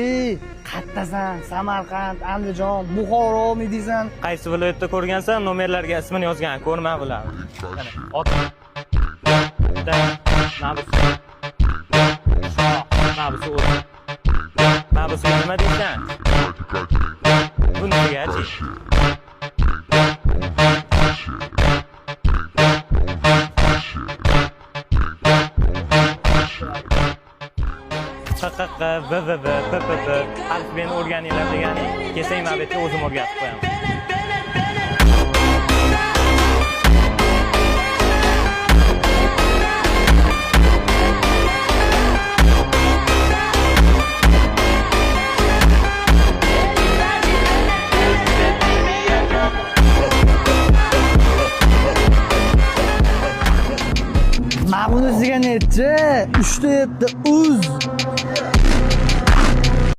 Qayerdasan? Samarqand, Andijon, Buxoromi deysan? Qaysi viloyatda ko'rgansan, nomerlarga ismini yozgan, ko'rma bular. Ot. Nabisi o'zi. Nabisi nima deysan? Bunisigachi. Alfbeni o'rganinglar degani, kelsang mabetga o'zim o'rgatib qo'yaman. Bunisiga nechi? 3 ta 7 uz.